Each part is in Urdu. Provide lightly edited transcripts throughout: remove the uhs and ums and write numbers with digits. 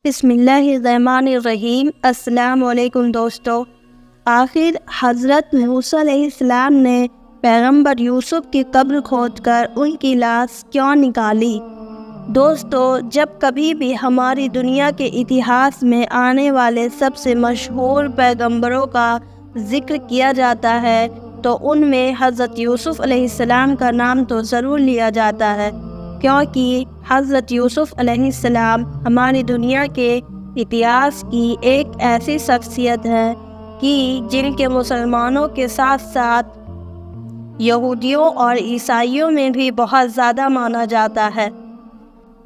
بسم اللہ الرحمن الرحیم۔ السلام علیکم دوستو۔ آخر حضرت موسیٰ علیہ السلام نے پیغمبر یوسف کی قبر کھود کر ان کی لاش کیوں نکالی؟ دوستو، جب کبھی بھی ہماری دنیا کے اتہاس میں آنے والے سب سے مشہور پیغمبروں کا ذکر کیا جاتا ہے تو ان میں حضرت یوسف علیہ السلام کا نام تو ضرور لیا جاتا ہے، کیونکہ حضرت یوسف علیہ السلام ہماری دنیا کے اتہاس کی ایک ایسی شخصیت ہے کہ جن کے مسلمانوں کے ساتھ ساتھ یہودیوں اور عیسائیوں میں بھی بہت زیادہ مانا جاتا ہے،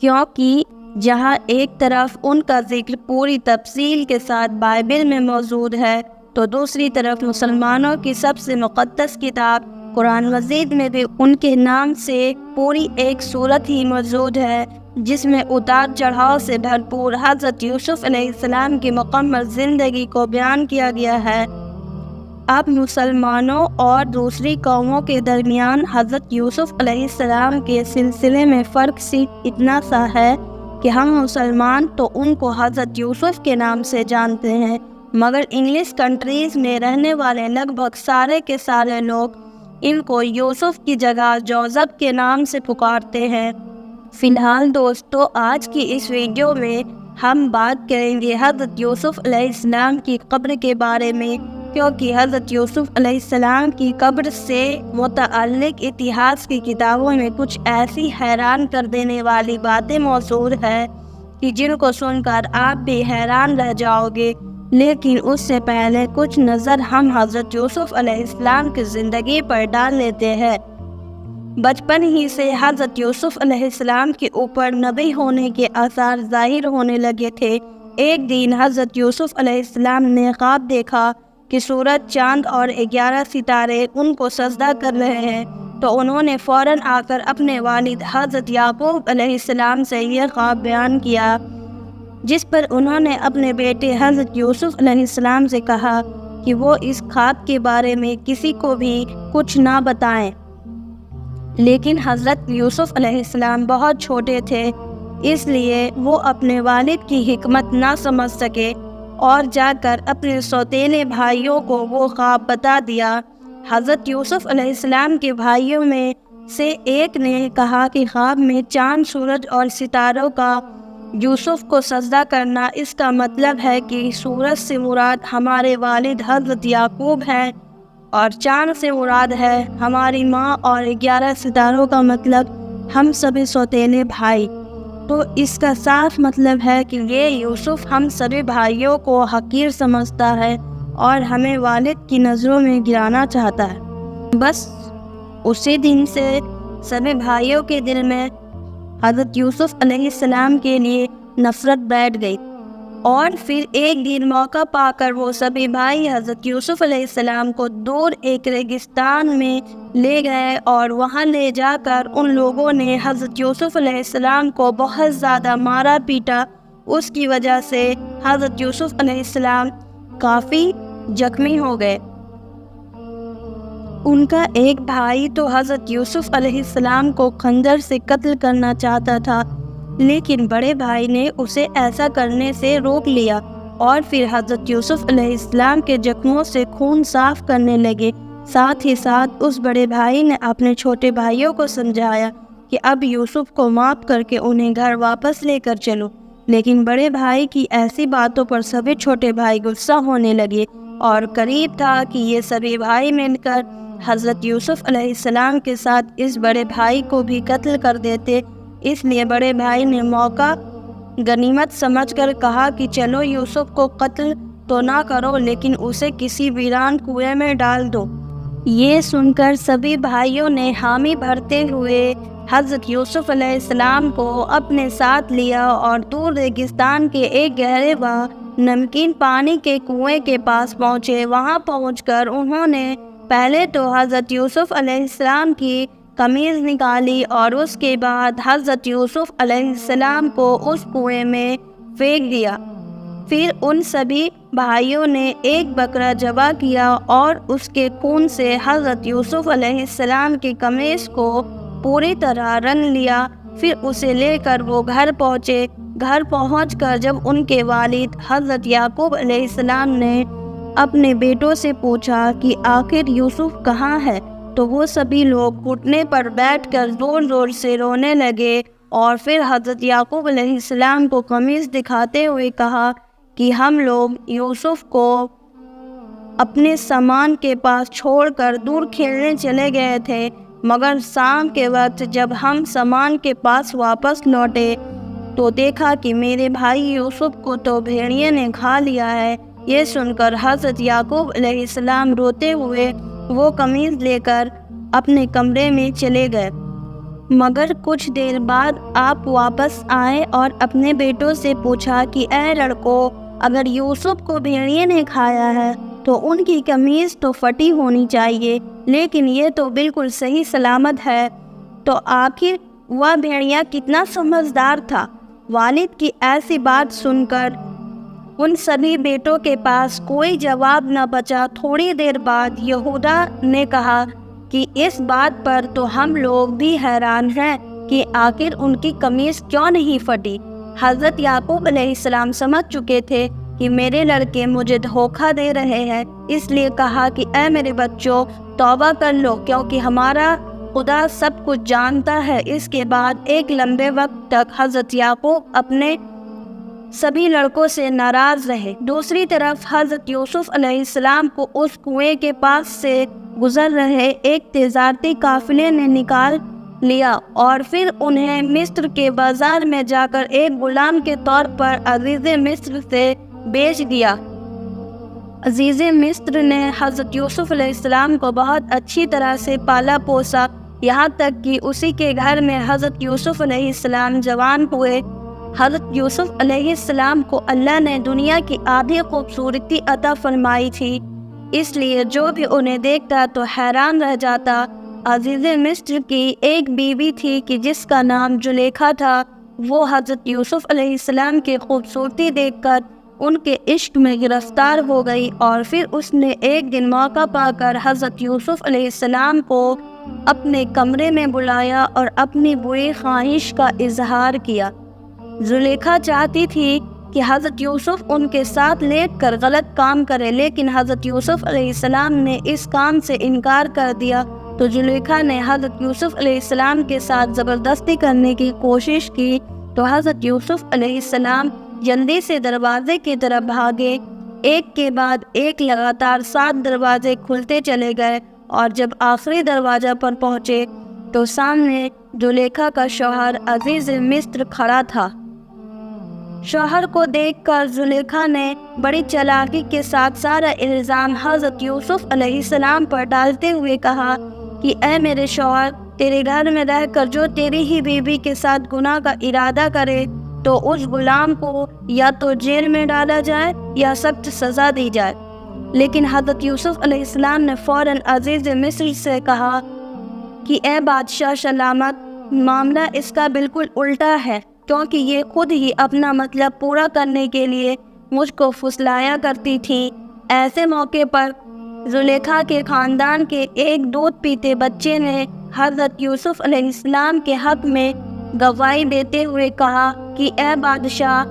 کیونکہ جہاں ایک طرف ان کا ذکر پوری تفصیل کے ساتھ بائبل میں موجود ہے تو دوسری طرف مسلمانوں کی سب سے مقدس کتاب قرآن مجید میں بھی ان کے نام سے پوری ایک سورت ہی موجود ہے، جس میں اتار چڑھاؤ سے بھرپور حضرت یوسف علیہ السلام کی مکمل زندگی کو بیان کیا گیا ہے۔ اب مسلمانوں اور دوسری قوموں کے درمیان حضرت یوسف علیہ السلام کے سلسلے میں فرق صرف اتنا سا ہے کہ ہم مسلمان تو ان کو حضرت یوسف کے نام سے جانتے ہیں، مگر انگلش کنٹریز میں رہنے والے لگ بھگ سارے کے سارے لوگ ان کو یوسف کی جگہ جوزف کے نام سے پکارتے ہیں۔ فی الحال دوستو، آج کی اس ویڈیو میں ہم بات کریں گے حضرت یوسف علیہ السلام کی قبر کے بارے میں، کیونکہ حضرت یوسف علیہ السلام کی قبر سے متعلق اتہاس کی کتابوں میں کچھ ایسی حیران کر دینے والی باتیں موجود ہیں کہ جن کو سن کر آپ بھی حیران رہ جاؤ گے۔ لیکن اس سے پہلے کچھ نظر ہم حضرت یوسف علیہ السلام کی زندگی پر ڈال لیتے ہیں۔ بچپن ہی سے حضرت یوسف علیہ السلام کے اوپر نبی ہونے کے آثار ظاہر ہونے لگے تھے۔ ایک دن حضرت یوسف علیہ السلام نے خواب دیکھا کہ سورج، چاند اور 11 ستارے ان کو سجدہ کر رہے ہیں، تو انہوں نے فوراً آ کر اپنے والد حضرت یعقوب علیہ السلام سے یہ خواب بیان کیا، جس پر انہوں نے اپنے بیٹے حضرت یوسف علیہ السلام سے کہا کہ وہ اس خواب کے بارے میں کسی کو بھی کچھ نہ بتائیں۔ لیکن حضرت یوسف علیہ السلام بہت چھوٹے تھے، اس لیے وہ اپنے والد کی حکمت نہ سمجھ سکے اور جا کر اپنے سوتیلے بھائیوں کو وہ خواب بتا دیا۔ حضرت یوسف علیہ السلام کے بھائیوں میں سے ایک نے کہا کہ خواب میں چاند، سورج اور ستاروں کا یوسف کو سجدہ کرنا، اس کا مطلب ہے کہ سورج سے مراد ہمارے والد حضرت یعقوب ہیں اور چاند سے مراد ہے ہماری ماں، اور 11 ستاروں کا مطلب ہم سبھی سوتیلے بھائی۔ تو اس کا صاف مطلب ہے کہ یہ یوسف ہم سبھی بھائیوں کو حقیر سمجھتا ہے اور ہمیں والد کی نظروں میں گرانا چاہتا ہے۔ بس اسی دن سے سبھی بھائیوں کے دل میں حضرت یوسف علیہ السلام کے لیے نفرت بیٹھ گئی، اور پھر ایک دن موقع پا کر وہ سبھی بھائی حضرت یوسف علیہ السلام کو دور ایک ریگستان میں لے گئے، اور وہاں لے جا کر ان لوگوں نے حضرت یوسف علیہ السلام کو بہت زیادہ مارا پیٹا۔ اس کی وجہ سے حضرت یوسف علیہ السلام کافی زخمی ہو گئے۔ ان کا ایک بھائی تو حضرت یوسف علیہ السلام کو خنجر سے قتل کرنا چاہتا تھا، لیکن بڑے بھائی نے اسے ایسا کرنے سے روک لیا، اور پھر حضرت یوسف علیہ السلام کے زخموں سے خون صاف کرنے لگے۔ ساتھ ہی ساتھ اس بڑے بھائی نے اپنے چھوٹے بھائیوں کو سمجھایا کہ اب یوسف کو معاف کر کے انہیں گھر واپس لے کر چلو، لیکن بڑے بھائی کی ایسی باتوں پر سبھی چھوٹے بھائی غصہ ہونے لگے، اور قریب تھا کہ یہ سبھی بھائی مل کر حضرت یوسف علیہ السلام کے ساتھ اس بڑے بھائی کو بھی قتل کر دیتے۔ اس لیے بڑے بھائی نے موقع غنیمت سمجھ کر کہا کہ چلو یوسف کو قتل تو نہ کرو، لیکن اسے کسی ویران کنویں میں ڈال دو۔ یہ سن کر سبھی بھائیوں نے حامی بھرتے ہوئے حضرت یوسف علیہ السلام کو اپنے ساتھ لیا اور دور ریگستان کے ایک گہرے و نمکین پانی کے کنویں کے پاس پہنچے۔ وہاں پہنچ کر انہوں نے پہلے تو حضرت یوسف علیہ السلام کی قمیض نکالی، اور اس کے بعد حضرت یوسف علیہ السلام کو اس کنویں میں پھینک دیا۔ پھر ان سبھی بھائیوں نے ایک بکرا ذبح کیا اور اس کے خون سے حضرت یوسف علیہ السلام کی قمیص کو پوری طرح رنگ لیا۔ پھر اسے لے کر وہ گھر پہنچے۔ گھر پہنچ کر جب ان کے والد حضرت یعقوب علیہ السلام نے اپنے بیٹوں سے پوچھا کہ آخر یوسف کہاں ہے، تو وہ سبھی لوگ گھٹنے پر بیٹھ کر زور زور سے رونے لگے، اور پھر حضرت یعقوب علیہ السلام کو قمیص دکھاتے ہوئے کہا کہ ہم لوگ یوسف کو اپنے سامان کے پاس چھوڑ کر دور کھیلنے چلے گئے تھے، مگر شام کے وقت جب ہم سامان کے پاس واپس لوٹے تو دیکھا کہ میرے بھائی یوسف کو تو بھیڑیے نے کھا لیا ہے۔ یہ سن کر حضرت یعقوب علیہ السلام روتے ہوئے وہ قمیص لے کر اپنے کمرے میں چلے گئے، مگر کچھ دیر بعد آپ واپس آئے اور اپنے بیٹوں سے پوچھا کہ اے لڑکو، اگر یوسف کو بھیڑیے نے کھایا ہے تو ان کی قمیص تو پھٹی ہونی چاہیے، لیکن یہ تو بالکل صحیح سلامت ہے، تو آخر وہ بھیڑیا کتنا سمجھدار تھا۔ والد کی ایسی بات سن کر ان سبھی بیٹوں کے پاس کوئی جواب نہ بچا۔ تھوڑی دیر بعد یہودا نے کہا کہ اس بات پر تو ہم لوگ بھی حیران ہیں کہ آخر ان کی قمیص کیوں نہیں پھٹی۔ حضرت یعقوب علیہ السلام سمجھ چکے تھے کہ میرے لڑکے مجھے دھوکہ دے رہے ہیں، اس لیے کہا کہ اے میرے بچوں، توبہ کر لو، کیونکہ ہمارا خدا سب کچھ جانتا ہے۔ اس کے بعد ایک لمبے وقت تک حضرت یعقوب اپنے سبھی لڑکوں سے ناراض رہے۔ دوسری طرف حضرت یوسف علیہ السلام کو اس کنویں کے پاس سے گزر رہے ایک تجارتی قافلے نے نکال لیا، اور پھر انہیں مصر کے بازار میں جا کر ایک غلام کے طور پر عزیز مصر سے بیچ دیا۔ عزیز مصر نے حضرت یوسف علیہ السلام کو بہت اچھی طرح سے پالا پوسا، یہاں تک کہ اسی کے گھر میں حضرت یوسف علیہ السلام جوان ہوئے۔ حضرت یوسف علیہ السلام کو اللہ نے دنیا کی آدھی خوبصورتی عطا فرمائی تھی، اس لیے جو بھی انہیں دیکھتا تو حیران رہ جاتا۔ عزیز مصر کی ایک بیوی تھی کہ جس کا نام زلیخا تھا، وہ حضرت یوسف علیہ السلام کی خوبصورتی دیکھ کر ان کے عشق میں گرفتار ہو گئی، اور پھر اس نے ایک دن موقع پا کر حضرت یوسف علیہ السلام کو اپنے کمرے میں بلایا اور اپنی بری خواہش کا اظہار کیا۔ زلیخا چاہتی تھی کہ حضرت یوسف ان کے ساتھ لیٹ کر غلط کام کرے، لیکن حضرت یوسف علیہ السلام نے اس کام سے انکار کر دیا، تو زلیخا نے حضرت یوسف علیہ السلام کے ساتھ زبردستی کرنے کی کوشش کی، تو حضرت یوسف علیہ السلام جلدی سے دروازے کی طرف بھاگے۔ ایک کے بعد ایک لگاتار 7 دروازے کھلتے چلے گئے، اور جب آخری دروازہ پر پہنچے تو سامنے زلیخا کا شوہر عزیز مصر کھڑا تھا۔ شوہر کو دیکھ کر زلیخا نے بڑی چالاکی کے ساتھ سارا الزام حضرت یوسف علیہ السلام پر ڈالتے ہوئے کہا کہ اے میرے شوہر، تیرے گھر میں رہ کر جو تیری ہی بیوی کے ساتھ گناہ کا ارادہ کرے تو اس غلام کو یا تو جیل میں ڈالا جائے یا سخت سزا دی جائے۔ لیکن حضرت یوسف علیہ السلام نے فوراً عزیز مصر سے کہا کہ اے بادشاہ سلامت، معاملہ اس کا بالکل الٹا ہے، کیونکہ یہ خود ہی اپنا مطلب پورا کرنے کے لیے مجھ کو پھسلایا کرتی تھی۔ ایسے موقع پر زلیخا کے خاندان کے ایک دودھ پیتے بچے نے حضرت یوسف علیہ السلام کے حق میں گواہی دیتے ہوئے کہا کہ اے بادشاہ،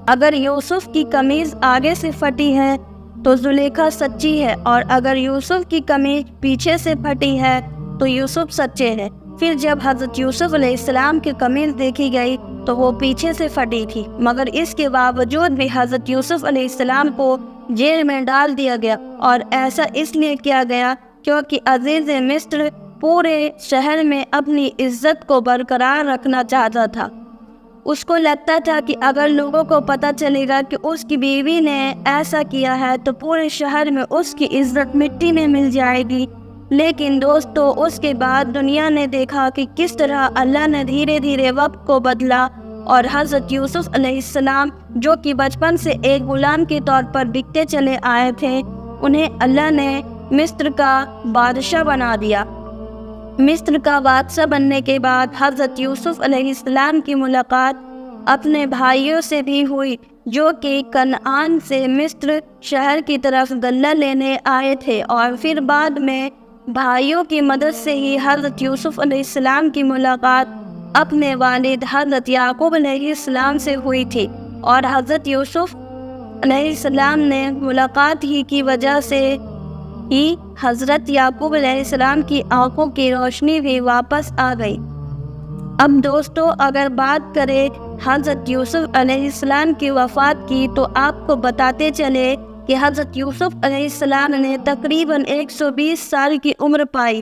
اگر یوسف کی قمیض آگے سے پھٹی ہے تو زلیخا سچی ہے، اور اگر یوسف کی قمیض پیچھے سے پھٹی ہے تو یوسف سچے ہیں۔ پھر جب حضرت یوسف علیہ السلام کی قمیض دیکھی گئی تو وہ پیچھے سے پھٹی تھی، مگر اس کے باوجود بھی حضرت یوسف علیہ السلام کو جیل میں ڈال دیا گیا، اور ایسا اس لیے کیا گیا کیونکہ عزیز مصر پورے شہر میں اپنی عزت کو برقرار رکھنا چاہتا تھا۔ اس کو لگتا تھا کہ اگر لوگوں کو پتہ چلے گا کہ اس کی بیوی نے ایسا کیا ہے تو پورے شہر میں اس کی عزت مٹی میں مل جائے گی۔ لیکن دوستو، اس کے بعد دنیا نے دیکھا کہ کس طرح اللہ نے دھیرے دھیرے وقت کو بدلا، اور حضرت یوسف علیہ السلام جو کہ بچپن سے ایک غلام کے طور پر بکتے چلے آئے تھے، انہیں اللہ نے مصر کا بادشاہ بنا دیا۔ مصر کا بادشاہ بننے کے بعد حضرت یوسف علیہ السلام کی ملاقات اپنے بھائیوں سے بھی ہوئی، جو کہ کنعان سے مصر شہر کی طرف غلہ لینے آئے تھے، اور پھر بعد میں بھائیوں کی مدد سے ہی حضرت یوسف علیہ السلام کی ملاقات اپنے والد حضرت یعقوب علیہ السلام سے ہوئی تھی، اور حضرت یوسف علیہ السلام نے ملاقات ہی کی وجہ سے ہی حضرت یعقوب علیہ السلام کی آنکھوں کی روشنی بھی واپس آ گئی۔ اب دوستو، اگر بات کریں حضرت یوسف علیہ السلام کی وفات کی، تو آپ کو بتاتے چلے کہ حضرت یوسف علیہ السلام نے تقریباً 120 سال کی عمر پائی،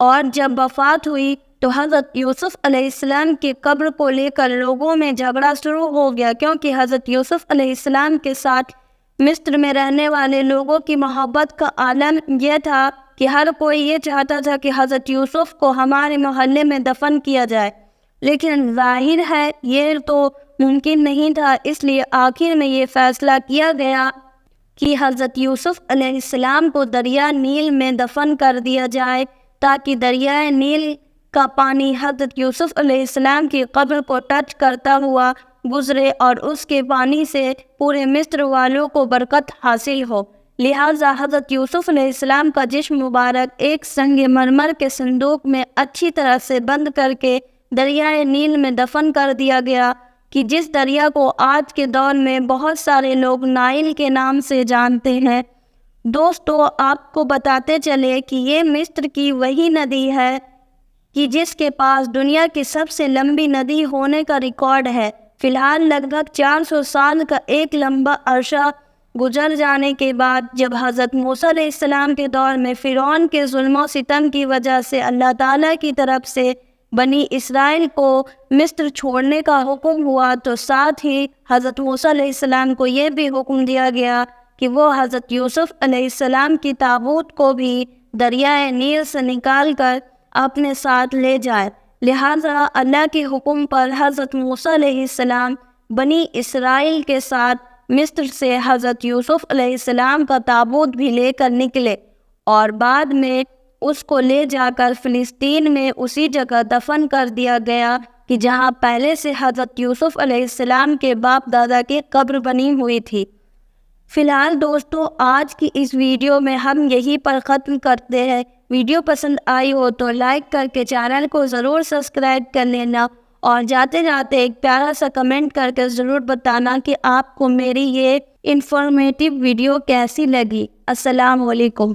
اور جب وفات ہوئی تو حضرت یوسف علیہ السلام کی قبر کو لے کر لوگوں میں جھگڑا شروع ہو گیا، کیونکہ حضرت یوسف علیہ السلام کے ساتھ مصر میں رہنے والے لوگوں کی محبت کا عالم یہ تھا کہ ہر کوئی یہ چاہتا تھا کہ حضرت یوسف کو ہمارے محلے میں دفن کیا جائے، لیکن ظاہر ہے یہ تو ممکن نہیں تھا۔ اس لیے آخر میں یہ فیصلہ کیا گیا کہ حضرت یوسف علیہ السلام کو دریا نیل میں دفن کر دیا جائے، تاکہ دریائے نیل کا پانی حضرت یوسف علیہ السلام کی قبر کو ٹچ کرتا ہوا گزرے، اور اس کے پانی سے پورے مصر والوں کو برکت حاصل ہو۔ لہٰذا حضرت یوسف علیہ السلام کا جسم مبارک ایک سنگ مرمر کے صندوق میں اچھی طرح سے بند کر کے دریائے نیل میں دفن کر دیا گیا، کہ جس دریا کو آج کے دور میں بہت سارے لوگ نائل کے نام سے جانتے ہیں۔ دوستو، آپ کو بتاتے چلے کہ یہ مصر کی وہی ندی ہے کہ جس کے پاس دنیا کی سب سے لمبی ندی ہونے کا ریکارڈ ہے۔ فی الحال لگ بھگ 400 سال کا ایک لمبا عرصہ گزر جانے کے بعد، جب حضرت موسیٰ علیہ السلام کے دور میں فرعون کے ظلم و ستم کی وجہ سے اللہ تعالیٰ کی طرف سے بنی اسرائیل کو مصر چھوڑنے کا حکم ہوا، تو ساتھ ہی حضرت موسیٰ علیہ السلام کو یہ بھی حکم دیا گیا کہ وہ حضرت یوسف علیہ السلام کی تابوت کو بھی دریائے نیل سے نکال کر اپنے ساتھ لے جائے۔ لہٰذا اللہ کے حکم پر حضرت موسیٰ علیہ السلام بنی اسرائیل کے ساتھ مصر سے حضرت یوسف علیہ السلام کا تابوت بھی لے کر نکلے، اور بعد میں اس کو لے جا کر فلسطین میں اسی جگہ دفن کر دیا گیا کہ جہاں پہلے سے حضرت یوسف علیہ السلام کے باپ دادا کی قبر بنی ہوئی تھی۔ فی الحال دوستو، آج کی اس ویڈیو میں ہم یہی پر ختم کرتے ہیں۔ ویڈیو پسند آئی ہو تو لائک کر کے چینل کو ضرور سبسکرائب کر لینا، اور جاتے جاتے ایک پیارا سا کمنٹ کر کے ضرور بتانا کہ آپ کو میری یہ انفارمیٹیو ویڈیو کیسی لگی۔ السلام علیکم۔